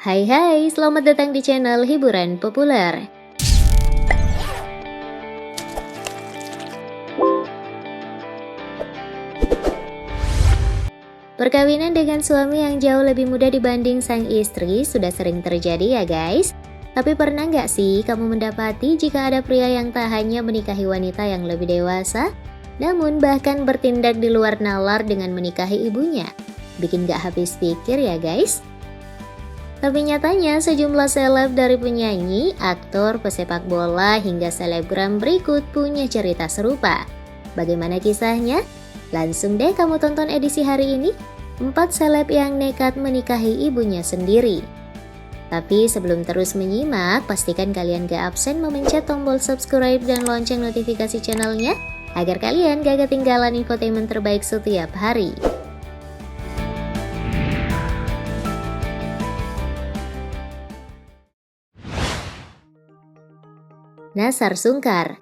Hai hai, selamat datang di channel Hiburan Populer. Perkawinan dengan suami yang jauh lebih muda dibanding sang istri sudah sering terjadi ya guys. Tapi pernah nggak sih kamu mendapati jika ada pria yang tak hanya menikahi wanita yang lebih dewasa, namun bahkan bertindak di luar nalar dengan menikahi ibunya? Bikin gak habis pikir ya guys? Tapi nyatanya sejumlah seleb dari penyanyi, aktor, pesepak bola, hingga selebgram berikut punya cerita serupa. Bagaimana kisahnya? Langsung deh kamu tonton edisi hari ini, 4 seleb yang nekat menikahi ibunya sendiri. Tapi sebelum terus menyimak, pastikan kalian gak absen memencet tombol subscribe dan lonceng notifikasi channelnya, agar kalian gak ketinggalan infotainment terbaik setiap hari. Nassar Sungkar.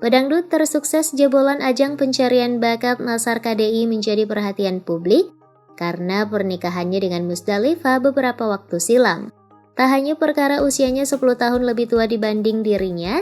Pedangdut tersukses jebolan ajang pencarian bakat Nassar KDI menjadi perhatian publik karena pernikahannya dengan Musdalifah beberapa waktu silam. Tak hanya perkara usianya 10 tahun lebih tua dibanding dirinya,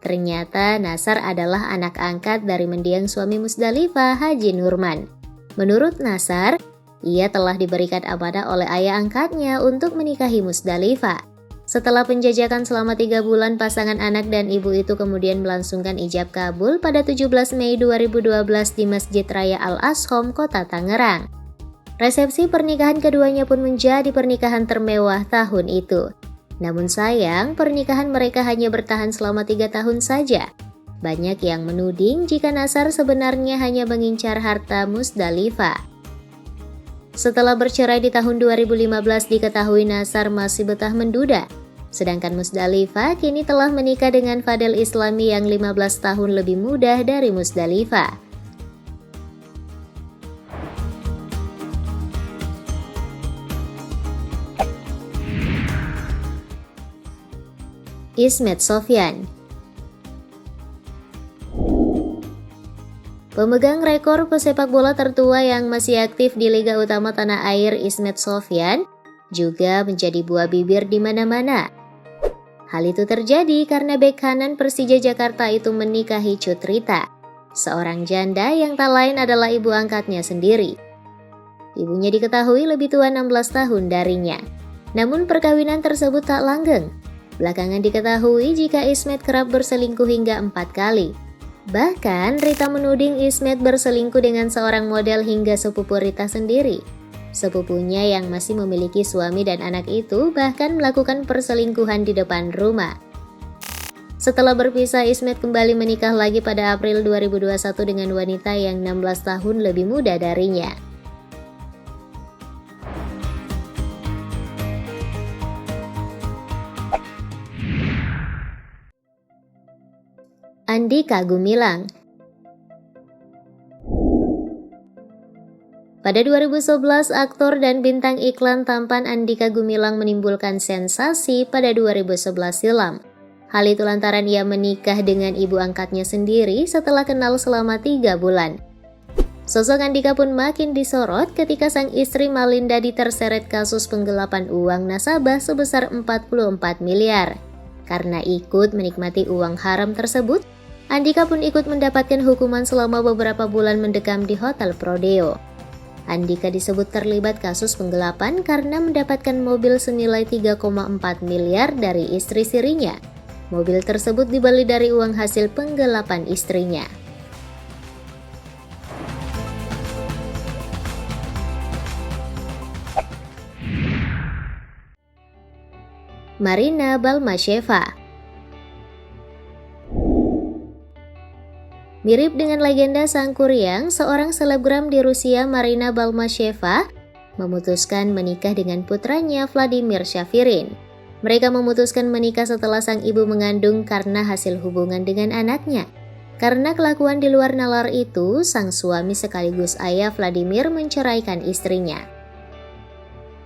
ternyata Nassar adalah anak angkat dari mendiang suami Musdalifah, Haji Nurman. Menurut Nassar, ia telah diberikan amanah oleh ayah angkatnya untuk menikahi Musdalifah. Setelah penjajakan selama 3 bulan, pasangan anak dan ibu itu kemudian melangsungkan ijab kabul pada 17 Mei 2012 di Masjid Raya Al-Ashom, Kota Tangerang. Resepsi pernikahan keduanya pun menjadi pernikahan termewah tahun itu. Namun sayang, pernikahan mereka hanya bertahan selama 3 tahun saja. Banyak yang menuding jika Nassar sebenarnya hanya mengincar harta Musdalifah. Setelah bercerai di tahun 2015, diketahui Nassar masih betah menduda. Sedangkan Musdalifah kini telah menikah dengan Fadel Islami yang 15 tahun lebih muda dari Musdalifah. Ismet Sofyan. Pemegang rekor pesepak bola tertua yang masih aktif di Liga Utama Tanah Air, Ismet Sofyan, juga menjadi buah bibir di mana-mana. Hal itu terjadi karena bek kanan Persija Jakarta itu menikahi Cut Rita, seorang janda yang tak lain adalah ibu angkatnya sendiri. Ibunya diketahui lebih tua 16 tahun darinya. Namun perkawinan tersebut tak langgeng. Belakangan diketahui jika Ismet kerap berselingkuh hingga 4 kali. Bahkan Rita menuding Ismet berselingkuh dengan seorang model hingga sepupu Rita sendiri. Sepupunya yang masih memiliki suami dan anak itu bahkan melakukan perselingkuhan di depan rumah. Setelah berpisah, Ismet kembali menikah lagi pada April 2021 dengan wanita yang 16 tahun lebih muda darinya. Andika Gumilang. Pada 2011, aktor dan bintang iklan tampan Andika Gumilang menimbulkan sensasi pada 2011 silam. Hal itu lantaran ia menikah dengan ibu angkatnya sendiri setelah kenal selama 3 bulan. Sosok Andika pun makin disorot ketika sang istri Malinda terseret kasus penggelapan uang nasabah sebesar 44 miliar. Karena ikut menikmati uang haram tersebut, Andika pun ikut mendapatkan hukuman selama beberapa bulan mendekam di Hotel Prodeo. Andika disebut terlibat kasus penggelapan karena mendapatkan mobil senilai 3,4 miliar dari istri sirinya. Mobil tersebut dibeli dari uang hasil penggelapan istrinya. Marina Balmasheva. Mirip dengan legenda sang kuryang, seorang selebgram di Rusia, Marina Balmasheva, memutuskan menikah dengan putranya Vladimir Shafirin. Mereka memutuskan menikah setelah sang ibu mengandung karena hasil hubungan dengan anaknya. Karena kelakuan di luar nalar itu, sang suami sekaligus ayah Vladimir menceraikan istrinya.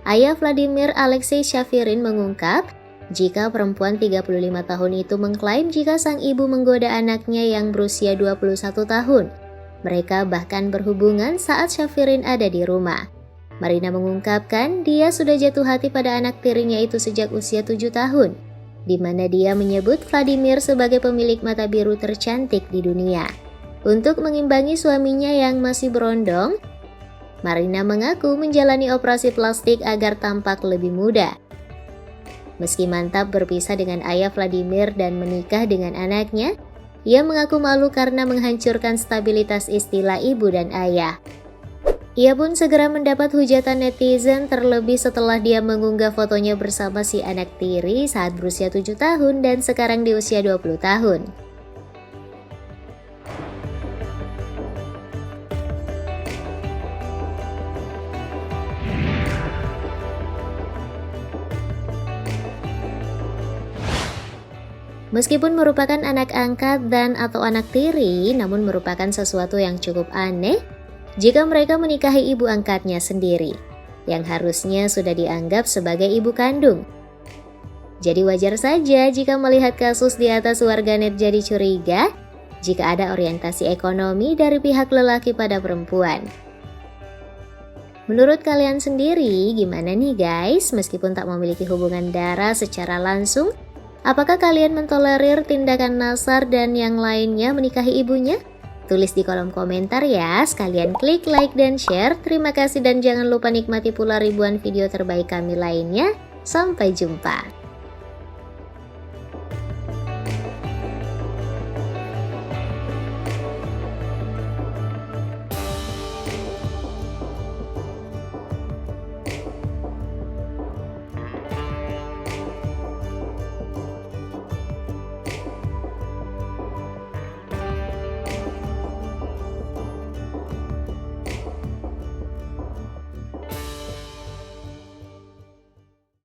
Ayah Vladimir, Alexei Shafirin, mengungkap jika perempuan 35 tahun itu mengklaim jika sang ibu menggoda anaknya yang berusia 21 tahun. Mereka bahkan berhubungan saat Syafirin ada di rumah. Marina mengungkapkan dia sudah jatuh hati pada anak tirinya itu sejak usia 7 tahun, di mana dia menyebut Vladimir sebagai pemilik mata biru tercantik di dunia. Untuk mengimbangi suaminya yang masih berondong, Marina mengaku menjalani operasi plastik agar tampak lebih muda. Meski mantap berpisah dengan ayah Vladimir dan menikah dengan anaknya, ia mengaku malu karena menghancurkan stabilitas istilah ibu dan ayah. Ia pun segera mendapat hujatan netizen terlebih setelah dia mengunggah fotonya bersama si anak tiri saat berusia 7 tahun dan sekarang di usia 20 tahun. Meskipun merupakan anak angkat dan atau anak tiri, namun merupakan sesuatu yang cukup aneh jika mereka menikahi ibu angkatnya sendiri, yang harusnya sudah dianggap sebagai ibu kandung. Jadi wajar saja jika melihat kasus di atas warganet jadi curiga jika ada orientasi ekonomi dari pihak lelaki pada perempuan. Menurut kalian sendiri, gimana nih guys? Meskipun tak memiliki hubungan darah secara langsung, apakah kalian mentolerir tindakan Nassar dan yang lainnya menikahi ibunya? Tulis di kolom komentar ya, sekalian klik like dan share. Terima kasih dan jangan lupa nikmati pula ribuan video terbaik kami lainnya. Sampai jumpa.